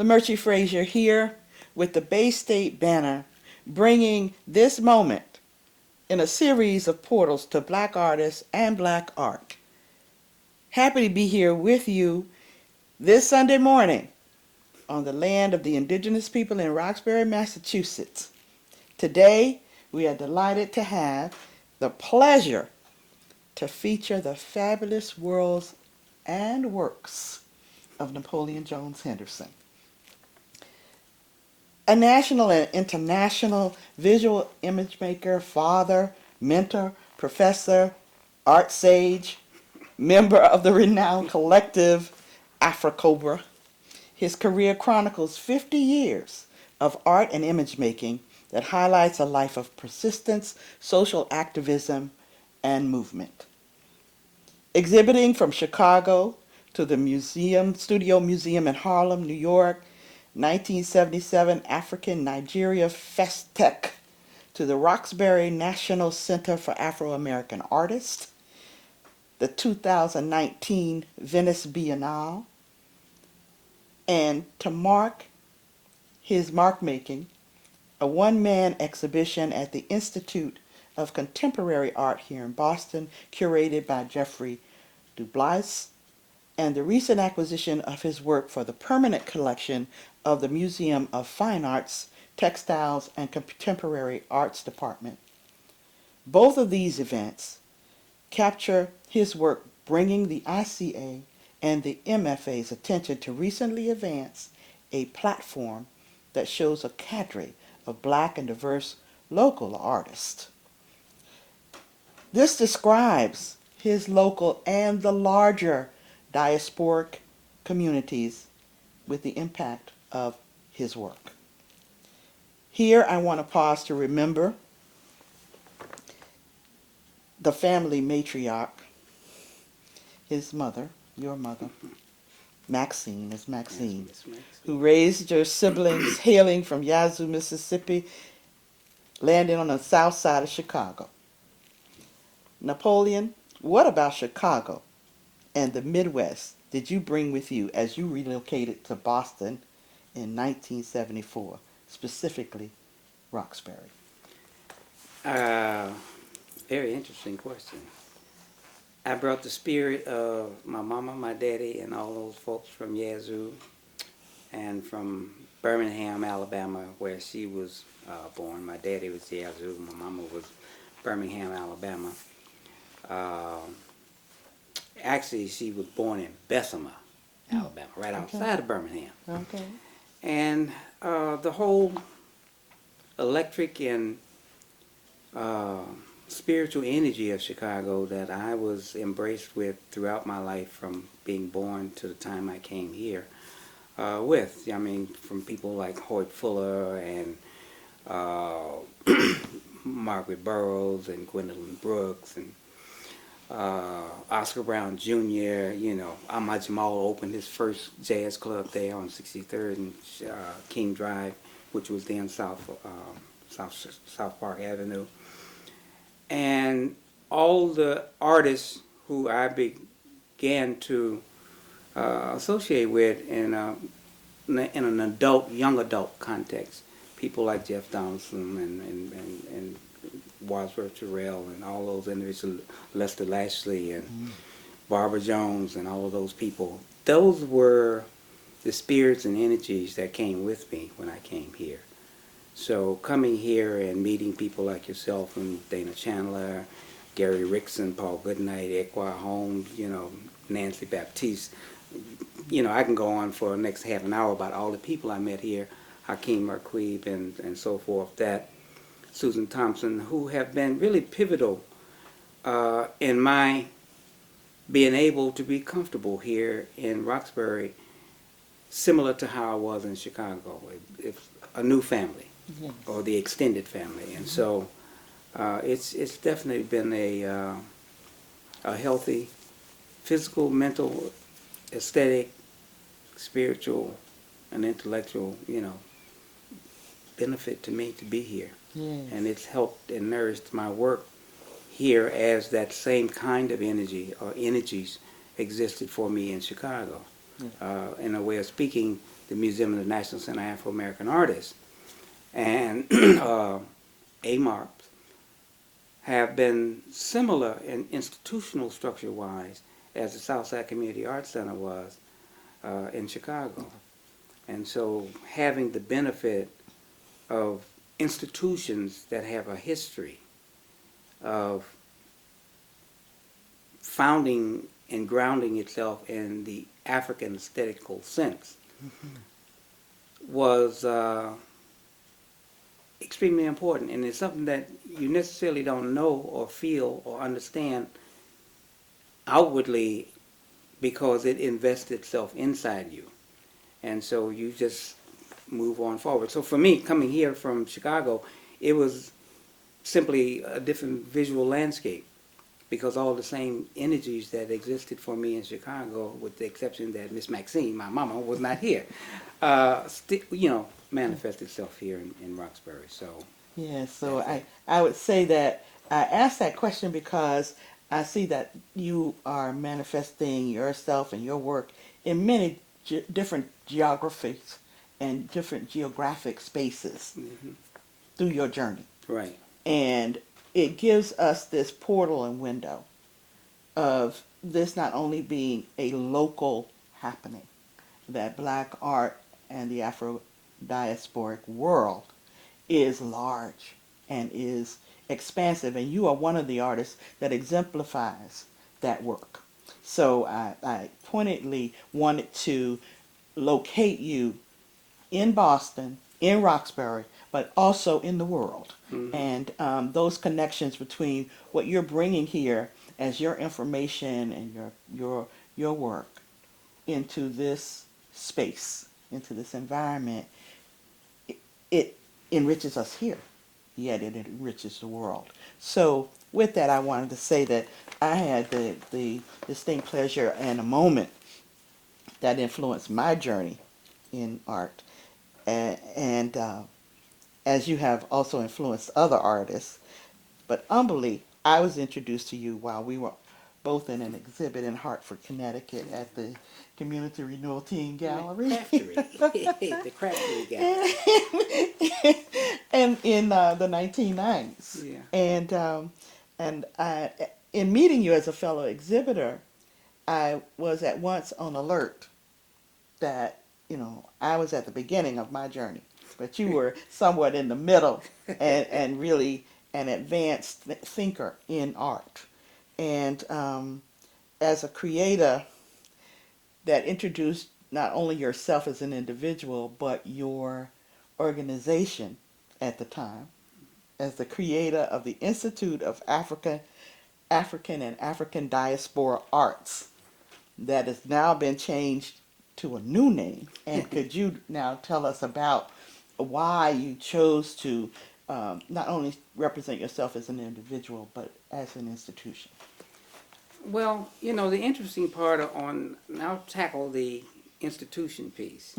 Lamerche Fraser here with the Bay State Banner, bringing this moment in a series of portals to Black artists and Black art. Happy to be here with you this Sunday morning on the land of the indigenous people in Roxbury, Massachusetts. Today, we are delighted to have the pleasure to feature the fabulous worlds and works of Napoleon Jones Henderson. A national and international visual image maker, father, mentor, professor, art sage, member of the renowned collective Afrocobra. His career chronicles 50 years of art and image making that highlights a life of persistence, social activism, and movement. Exhibiting from Chicago to the Studio Museum in Harlem, New York, 1977 African Nigeria Festec, to the Roxbury National Center for Afro-American Artists, the 2019 Venice Biennale, and to mark his mark-making, a one-man exhibition at the Institute of Contemporary Art here in Boston, curated by Jeffrey Dubois, and the recent acquisition of his work for the permanent collection of the Museum of Fine Arts, Textiles, and Contemporary Arts Department. Both of these events capture his work bringing the ICA and the MFA's attention to recently advance a platform that shows a cadre of Black and diverse local artists. This describes his local and the larger diasporic communities with the impact of his work. Here I want to pause to remember the family matriarch, his mother, your mother, Maxine, who raised your siblings hailing from Yazoo, Mississippi, landing on the south side of Chicago. Napoleon, what about Chicago and the Midwest did you bring with you as you relocated to Boston in 1974, specifically Roxbury? Very interesting question. I brought the spirit of my mama, my daddy, and all those folks from Yazoo and from Birmingham, Alabama, where she was born. My daddy was Yazoo, my mama was Birmingham, Alabama. Actually, she was born in Bessemer, Alabama, right outside of Birmingham. Okay. And the whole electric and spiritual energy of Chicago that I was embraced with throughout my life from being born to the time I came here with. I mean, from people like Hoyt Fuller and Margaret Burroughs and Gwendolyn Brooks and Oscar Brown Jr., you know, Ahmad Jamal opened his first jazz club there on 63rd and King Drive, which was then South Park Avenue. And all the artists who I began to associate with in an young adult context, people like Jeff Donaldson and Wadsworth Terrell and all those individuals, Lester Lashley and Barbara Jones and all of those people, those were the spirits and energies that came with me when I came here. So coming here and meeting people like yourself and Dana Chandler, Gary Rickson, Paul Goodnight, Equa Holmes, you know, Nancy Baptiste, you know, I can go on for the next half an hour about all the people I met here, Hakeem Marquib and so forth, that Susan Thompson, who have been really pivotal in my being able to be comfortable here in Roxbury, similar to how I was in Chicago. It's a new family, yes, or the extended family, and so it's definitely been a healthy, physical, mental, aesthetic, spiritual, and intellectual, you know, benefit to me to be here. Yes. And it's helped and nourished my work here as that same kind of energy or energies existed for me in Chicago. In a way of speaking, the Museum of the National Center of Afro-American Artists. And AMARPs have been similar in institutional structure-wise as the Southside Community Arts Center was in Chicago. And so having the benefit of institutions that have a history of founding and grounding itself in the African aesthetical sense was extremely important, and it's something that you necessarily don't know or feel or understand outwardly because it invests itself inside you. And so you just move on forward. So for me, coming here from Chicago, it was simply a different visual landscape because all the same energies that existed for me in Chicago, with the exception that Miss Maxine, my mama, was not here, manifest itself here in Roxbury. So Yeah, so I would say that I asked that question because I see that you are manifesting yourself and your work in many different geographies and different geographic spaces through your journey. right. And it gives us this portal and window of this not only being a local happening, that black art and the Afro-diasporic world is large and is expansive, and you are one of the artists that exemplifies that work. So I pointedly wanted to locate you in Boston, in Roxbury, but also in the world. And those connections between what you're bringing here as your information and your work into this space, into this environment, it enriches us here, yet it enriches the world. So with that, I wanted to say that I had the distinct pleasure and a moment that influenced my journey in art. And as you have also influenced other artists, but humbly, I was introduced to you while we were both in an exhibit in Hartford, Connecticut at the Community Renewal Teen Gallery. Craftery. The Craftery Gallery. And in the 1990s. Yeah. And in meeting you as a fellow exhibitor, I was at once on alert that, I was at the beginning of my journey, but you were somewhat in the middle and really an advanced thinker in art. And as a creator that introduced not only yourself as an individual, but your organization at the time as the creator of the Institute of African and African Diaspora Arts that has now been changed to a new name. And could you now tell us about why you chose to not only represent yourself as an individual, but as an institution? Well, the interesting part I'll tackle the institution piece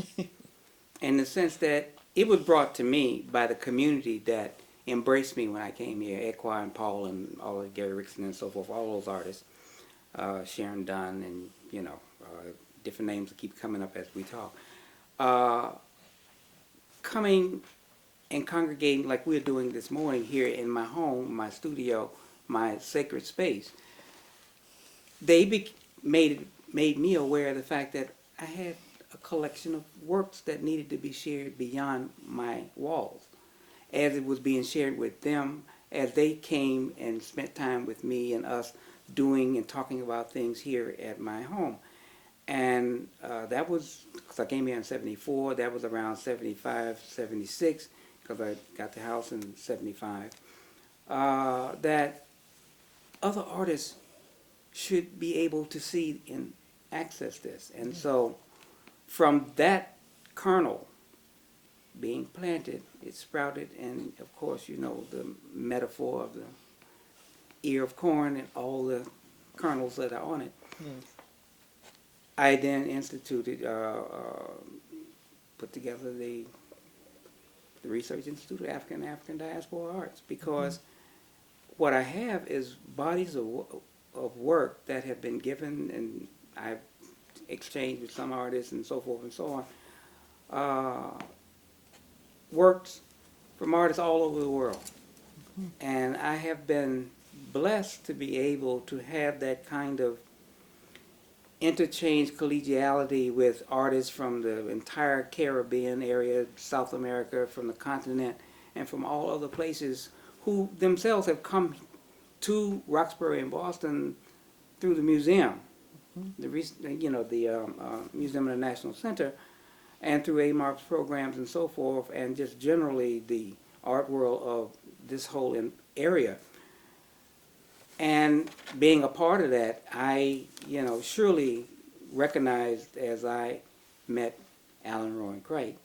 in the sense that it was brought to me by the community that embraced me when I came here, Equa and Paul and all of Gary Rickson and so forth, all those artists, Sharon Dunn and, different names that keep coming up as we talk. Coming and congregating like we're doing this morning here in my home, my studio, my sacred space, they made me aware of the fact that I had a collection of works that needed to be shared beyond my walls, as it was being shared with them, as they came and spent time with me and us doing and talking about things here at my home. And that was, because I came here in 74, that was around 75, 76, because I got the house in 75, that other artists should be able to see and access this. And so from that kernel being planted, it sprouted, and of course, the metaphor of the ear of corn and all the kernels that are on it. Yes. I then instituted, put together the Research Institute of African Diaspora Arts, because what I have is bodies of work that have been given, and I've exchanged with some artists and so forth and so on, uh, works from artists all over the world. And I have been blessed to be able to have that kind of interchange collegiality with artists from the entire Caribbean area, South America, from the continent, and from all other places who themselves have come to Roxbury and Boston through the museum, the Museum of the National Center, and through AMARC's programs and so forth, and just generally the art world of this whole area. And being a part of that, I, surely recognized as I met Alan Rowan Cricht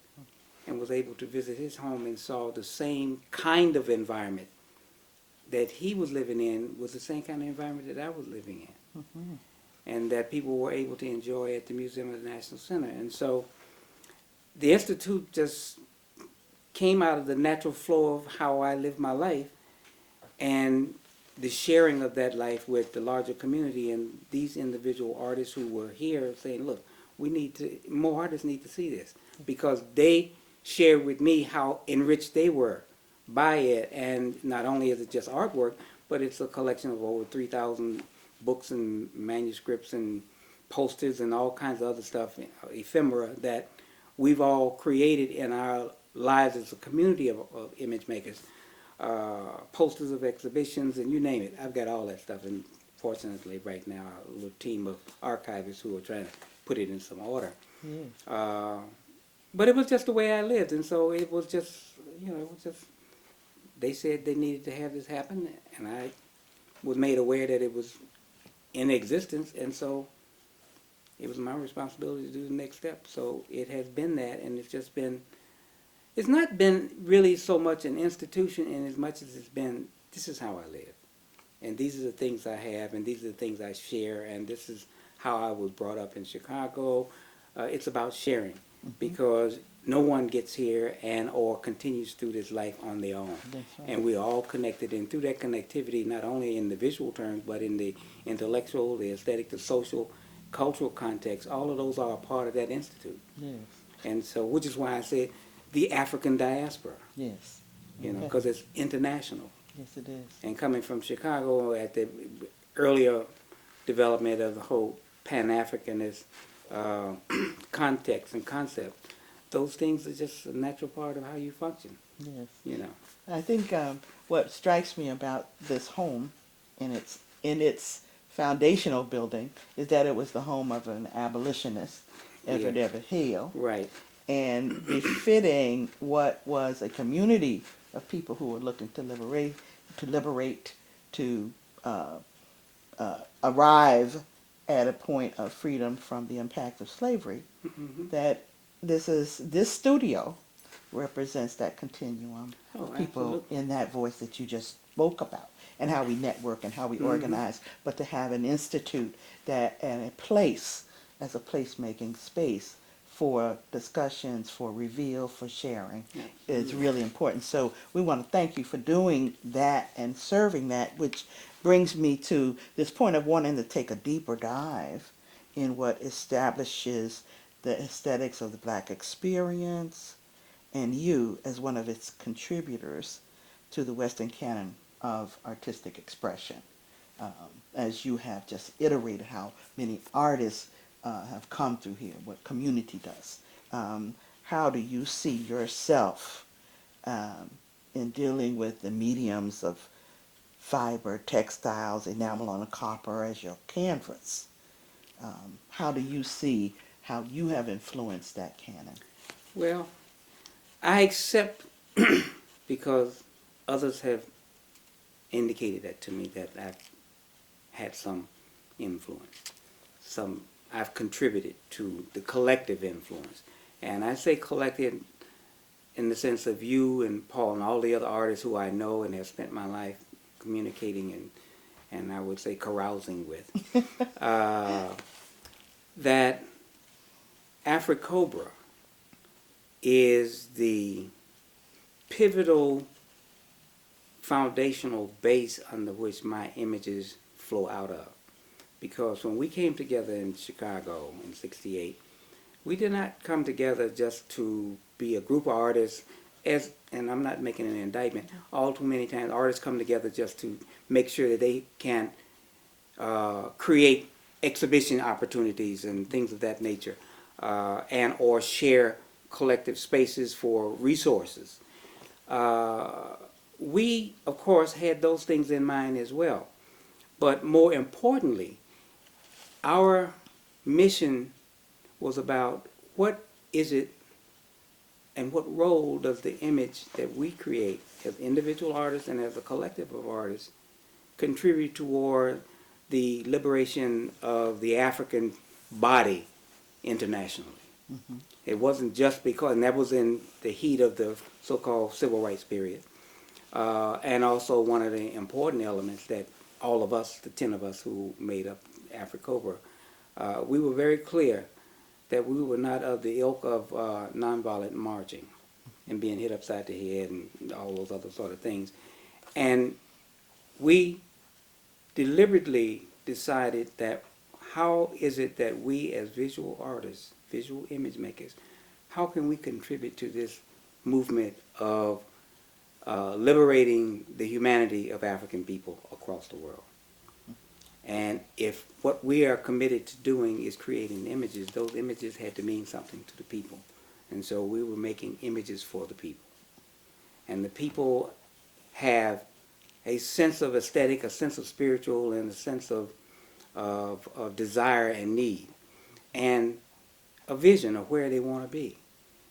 and was able to visit his home and saw the same kind of environment that he was living in was the same kind of environment that I was living in. Mm-hmm. And that people were able to enjoy at the Museum of the National Center. And so the Institute just came out of the natural flow of how I live my life and the sharing of that life with the larger community and these individual artists who were here saying, look, more artists need to see this, because they shared with me how enriched they were by it. And not only is it just artwork, but it's a collection of over 3,000 books and manuscripts and posters and all kinds of other stuff, ephemera, that we've all created in our lives as a community of image makers. Posters of exhibitions, and you name it. I've got all that stuff, and fortunately right now a little team of archivists who are trying to put it in some order. Yes. But it was just the way I lived, and so it was just, they said they needed to have this happen, and I was made aware that it was in existence, and so it was my responsibility to do the next step. So it has been that, and it's not been really so much an institution in as much as it's been, this is how I live. And these are the things I have, and these are the things I share, and this is how I was brought up in Chicago. It's about sharing, because no one gets here and or continues through this life on their own. That's right. And we're all connected, and through that connectivity, not only in the visual terms, but in the intellectual, the aesthetic, the social, cultural context, all of those are a part of that institute. Yes. And so, which is why I said the African diaspora, Yes. Okay. because it's international. Yes, it is. And coming from Chicago at the earlier development of the whole Pan-Africanist context and concept, those things are just a natural part of how you function, Yes. I think what strikes me about this home in its foundational building is that it was the home of an abolitionist, Edward Yeah. Everett Hale, Right. and befitting what was a community of people who were looking to liberate, to arrive at a point of freedom from the impact of slavery. Mm-hmm. That this studio represents that continuum Oh, of people absolutely. in that voice that you just spoke about, and how we network and how we organize, but to have an institute that and a place as a placemaking space for discussions, for reveal, for sharing is really important. So we want to thank you for doing that and serving that, which brings me to this point of wanting to take a deeper dive in what establishes the aesthetics of the Black experience and you as one of its contributors to the Western canon of artistic expression. As you have just iterated how many artists have come through here, what community does. How do you see yourself in dealing with the mediums of fiber, textiles, enamel on a copper as your canvas? How do you see how you have influenced that canon? Well, I accept because others have indicated that to me, that I've had some influence. I've contributed to the collective influence. And I say collective in the sense of you and Paul and all the other artists who I know and have spent my life communicating and I would say carousing with. That Afrocobra is the pivotal foundational base under which my images flow out of. Because when we came together in Chicago in '68, We did not come together just to be a group of artists, and I'm not making an indictment. All too many times, artists come together just to make sure that they can create exhibition opportunities and things of that nature, and or share collective spaces for resources. We, of course, had those things in mind as well. But more importantly, our mission was about what is it and what role does the image that we create as individual artists and as a collective of artists contribute toward the liberation of the African body internationally. Mm-hmm. It wasn't just because, and that was in the heat of the so-called civil rights period, and also one of the important elements that all of us, the 10 of us who made up AfriCobra, we were very clear that we were not of the ilk of nonviolent marching and being hit upside the head and all those other sort of things. And we deliberately decided that how is it that we as visual artists, visual image makers, how can we contribute to this movement of liberating the humanity of African people across the world? And if what we are committed to doing is creating images, those images had to mean something to the people. And so we were making images for the people. And the people have a sense of aesthetic, a sense of spiritual, and a sense of desire and need, and a vision of where they want to be.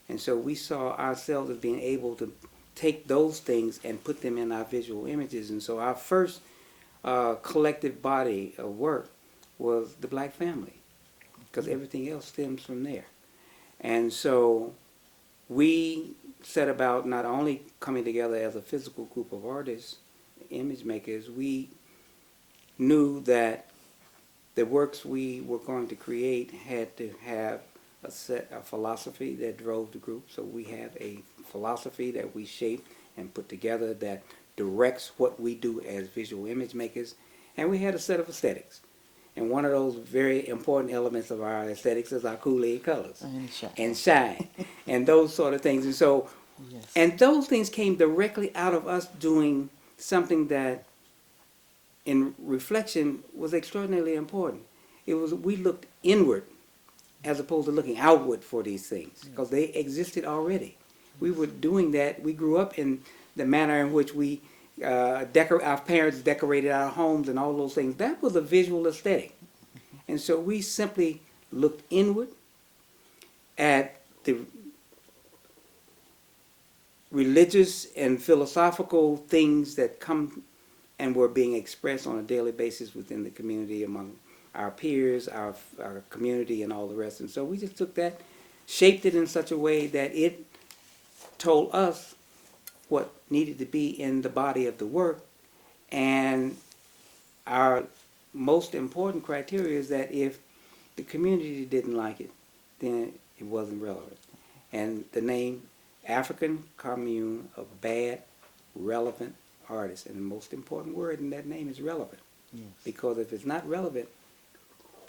And so we saw ourselves as being able to take those things and put them in our visual images. And so our first collective body of work was the black family, because everything else stems from there. And so we set about not only coming together as a physical group of artists, image makers, we knew that the works we were going to create had to have a philosophy that drove the group. So we have a philosophy that we shape and put together that directs what we do as visual image makers. And we had a set of aesthetics. And one of those very important elements of our aesthetics is our Kool-Aid colors. And shine. And those sort of things. And so, yes. And those things came directly out of us doing something that in reflection was extraordinarily important. It was, we looked inward as opposed to looking outward for these things, because they existed already. We were doing that. We grew up in the manner in which we our parents decorated our homes and all those things. That was a visual aesthetic. And so we simply looked inward at the religious and philosophical things that come and were being expressed on a daily basis within the community, among our peers, our community, and all the rest. And so we just took that, shaped it in such a way that it told us what needed to be in the body of the work. And our most important criteria is that if the community didn't like it, then it wasn't relevant. And the name African Commune of Bad, Relevant Artists, and the most important word in that name is relevant. Yes. Because if it's not relevant,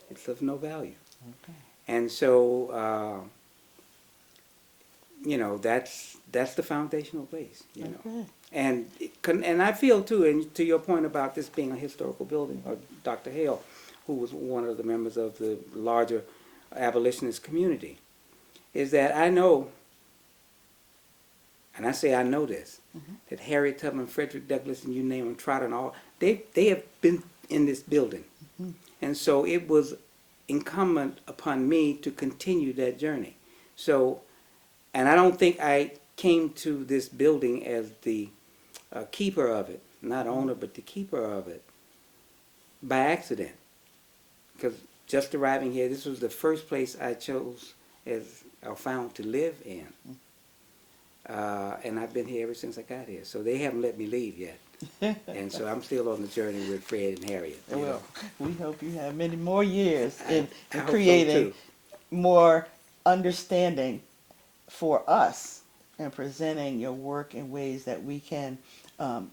it's of no value. Okay. And so, you know, that's the foundational base, you know. Okay. And I feel too, and to your point about this being a historical building, or Dr. Hale, who was one of the members of the larger abolitionist community, is that I know, and I say I know this, that Harriet Tubman, Frederick Douglass, and you name them, Trotter and all, they have been in this building. And so it was incumbent upon me to continue that journey. So, and I don't think I came to this building as the keeper of it, not owner, but the keeper of it, by accident. Because just arriving here, this was the first place I chose as or found to live in. And I've been here ever since I got here. So they haven't let me leave yet. And so I'm still on the journey with Fred and Harriet. Well, we hope you have many more years in I hope so, creating too. more understanding for us and presenting your work in ways that we can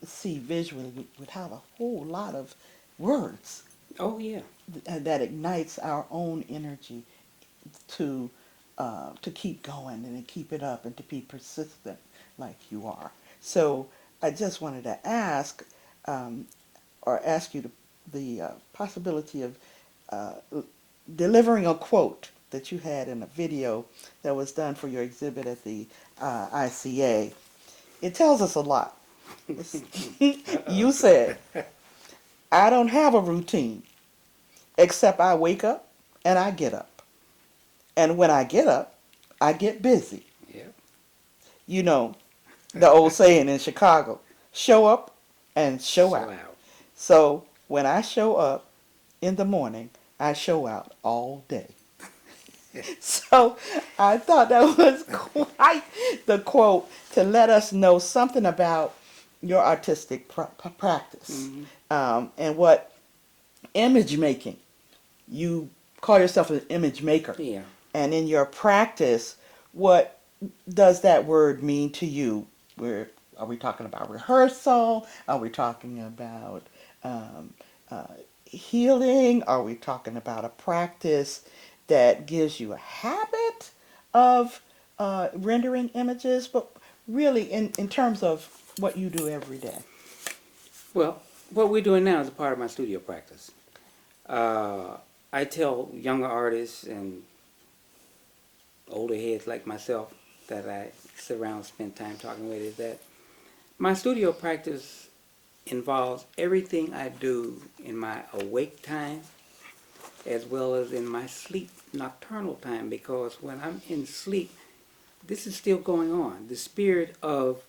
see visually without a whole lot of words. Oh, yeah. That ignites our own energy to to keep going and to keep it up and to be persistent like you are. So I just wanted to ask, um, or ask you the possibility of uh, delivering a quote that you had in a video that was done for your exhibit at the ICA. It tells us a lot. You said, I don't have a routine except I wake up and I get up. And when I get up, I get busy. Yep. You know, the old saying in Chicago, show up and show So out. out. So when I show up in the morning, I show out all day. So I thought that was quite the quote to let us know something about your artistic practice Hmm. and what image making. You call yourself an image maker. Yeah. And in your practice, what does that word mean to you? Are we talking about rehearsal? Are we talking about um, uh, healing? Are we talking about a practice that gives you a habit of rendering images? But really, in terms of what you do every day. Well, what we're doing now is a part of my studio practice. Uh, I tell younger artists and older heads like myself that I sit around and spend time talking with is that my studio practice involves everything I do in my awake time as well as in my sleep nocturnal time, because when I'm in sleep, this is still going on. The spirit of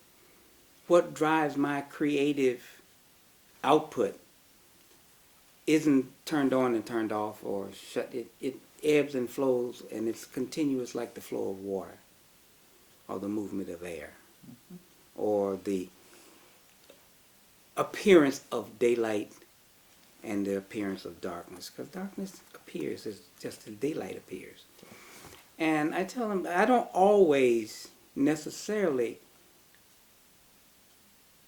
what drives my creative output isn't turned on and turned off or shut. It ebbs and flows, and it's continuous like the flow of water or the movement of air or the appearance of daylight and the appearance of darkness, because darkness appears as just as daylight appears. And I tell them I don't always necessarily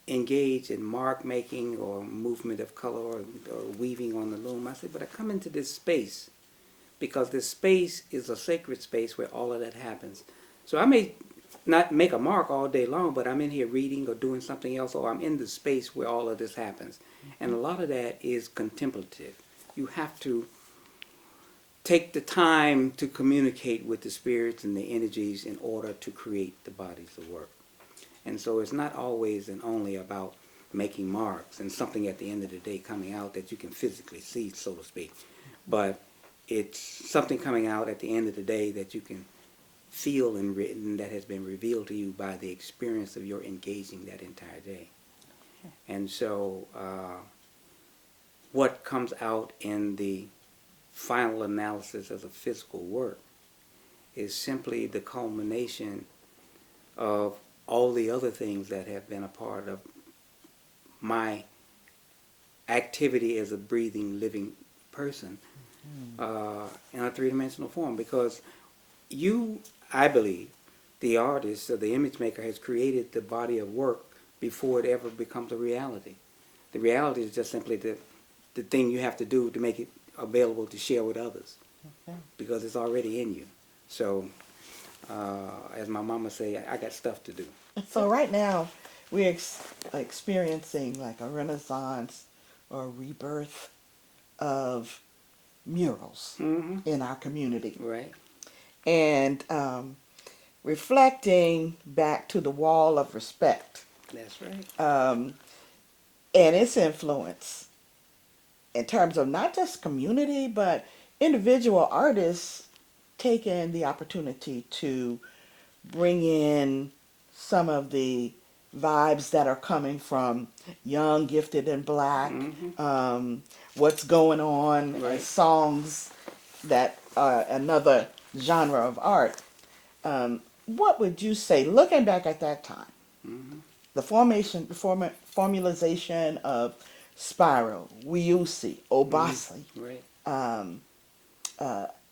engage in mark making or movement of color or weaving on the loom. I say, but I come into this space because this space is a sacred space where all of that happens. So I may not make a mark all day long, but I'm in here reading or doing something else, or I'm in the space where all of this happens. And a lot of that is contemplative. You have to take the time to communicate with the spirits and the energies in order to create the bodies of work. And so it's not always and only about making marks and something at the end of the day coming out that you can physically see, so to speak. But it's something coming out at the end of the day that you can feel and written that has been revealed to you by the experience of your engaging that entire day. And so what comes out in the final analysis of the physical work is simply the culmination of all the other things that have been a part of my activity as a breathing, living person in a three-dimensional form. Because you, I believe, the artist or the image maker has created the body of work before it ever becomes a reality. The reality is just simply the thing you have to do to make it available to share with others, because it's already in you. So, as my mama say, I got stuff to do. So right now, we're experiencing like a renaissance or a rebirth of murals Mm-hmm. in our community. Right. And reflecting back to the wall of respect That's right. and its influence in terms of not just community, but individual artists taking the opportunity to bring in some of the vibes that are coming from young, gifted, and black, Mm-hmm. what's going on, Right. songs that are another genre of art. What would you say, looking back at that time, Mm-hmm. the formalization of Spiral, Wiusi, Obasi, Mm-hmm. Right. um,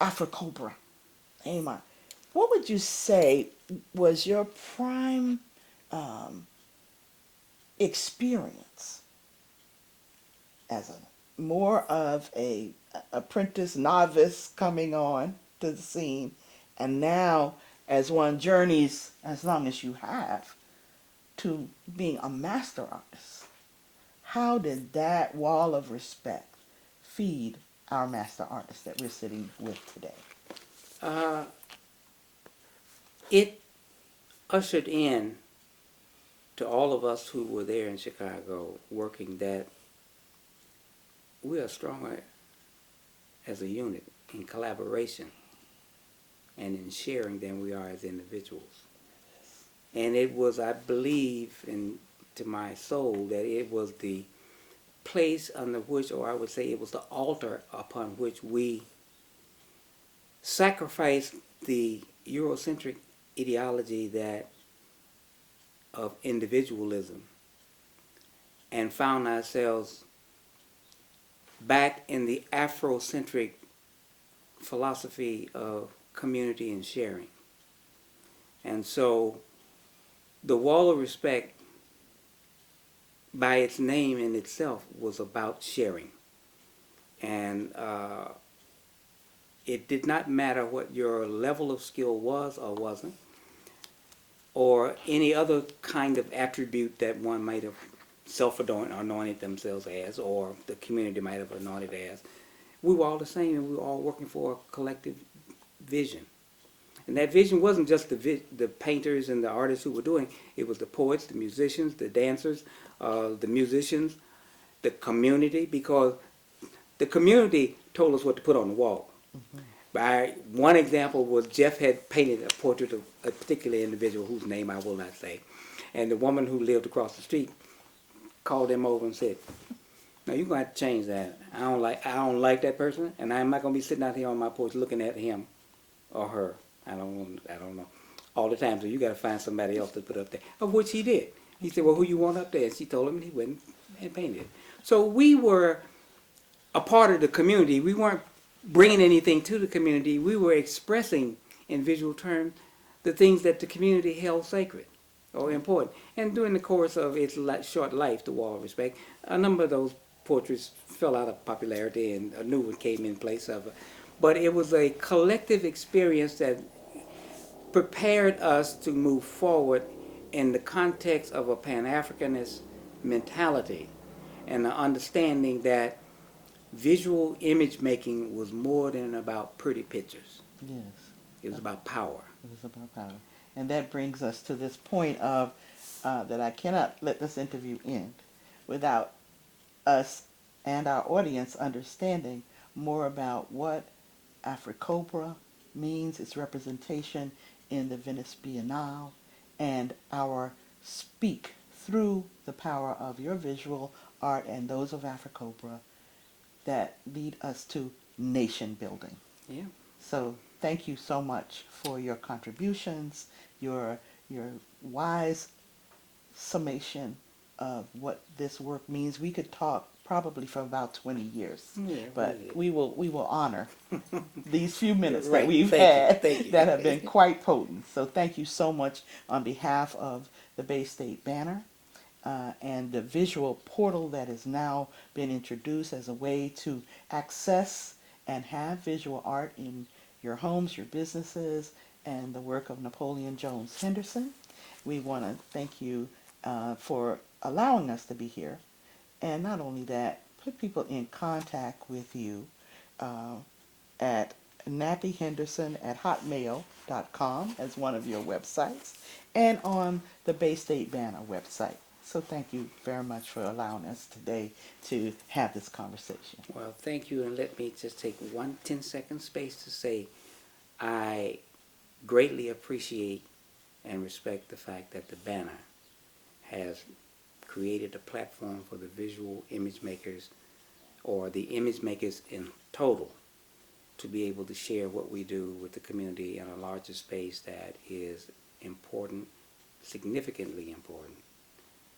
Afrocobra, Amon, what would you say was your prime um, experience as a more of a apprentice novice coming on to the scene And now, as one journeys, as long as you have, to being a master artist, how did that wall of respect feed our master artist that we're sitting with today? Uh, it ushered in to all of us who were there in Chicago working that we are stronger as a unit in collaboration and in sharing than we are as individuals. And it was, I believe, to my soul, that it was the place under which, or I would say it was the altar upon which we sacrificed the Eurocentric ideology that of individualism and found ourselves back in the Afrocentric philosophy of community and sharing. And so the wall of respect, by its name in itself, was about sharing. And it did not matter what your level of skill was or wasn't, or any other kind of attribute that one might have self-anointed themselves as, or the community might have anointed as. We were all the same, and we were all working for a collective vision. And that vision wasn't just the painters and the artists who were doing it. It was the poets, the musicians, the dancers, the musicians, the community, because the community told us what to put on the wall. By one example was Jeff had painted a portrait of a particular individual whose name I will not say, and the woman who lived across the street called him over and said, "Now you're gonna have to change that. I don't like that person, and I'm not gonna be sitting out here on my porch looking at him or her. I don't know all the time. So you got to find somebody else to put up there." Of which he did. He said, "Well, who you want up there?" And she told him, and he went and painted it. So we were a part of the community. We weren't bringing anything to the community. We were expressing in visual terms the things that the community held sacred or important. And during the course of its short life, the Wall of Respect, a number of those portraits fell out of popularity and a new one came in place of it. But it was a collective experience that prepared us to move forward in the context of a Pan-Africanist mentality and the understanding that visual image making was more than about pretty pictures. Yes. It was about power. It was about power. And that brings us to this point of that I cannot let this interview end without us and our audience understanding more about what Afrocobra means, its representation in the Venice Biennale, and our speak through the power of your visual art and those of Afrocobra that lead us to nation building. Yeah. So thank you so much for your contributions, your wise summation of what this work means. We could talk probably for about 20 years, Yeah, but really. we will honor these few minutes Right. that we've Thank you. had Thank you. that have been quite potent. So thank you so much on behalf of the Bay State Banner and the visual portal that has now been introduced as a way to access and have visual art in your homes, your businesses, and the work of Napoleon Jones Henderson. We want to thank you for allowing us to be here. And not only that, put people in contact with you at nappyhenderson@hotmail.com as one of your websites and on the Bay State Banner website. So thank you very much for allowing us today to have this conversation. Well, thank you, and let me just take 10-second space to say I greatly appreciate and respect the fact that the Banner has created a platform for the visual image makers or the image makers in total to be able to share what we do with the community in a larger space that is important, significantly important.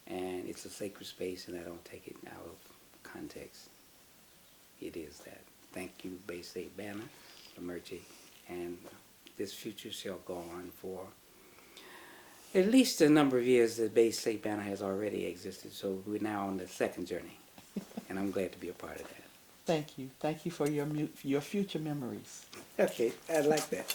And it's a sacred space, and I don't take it out of context. It is that. Thank you, Bay State Banner, Emergy, and this future shall go on for at least a number of years. The Bay State Banner has already existed, so we're now on the second journey, and I'm glad to be a part of that. Thank you. Thank you for your future memories. Okay, I like that.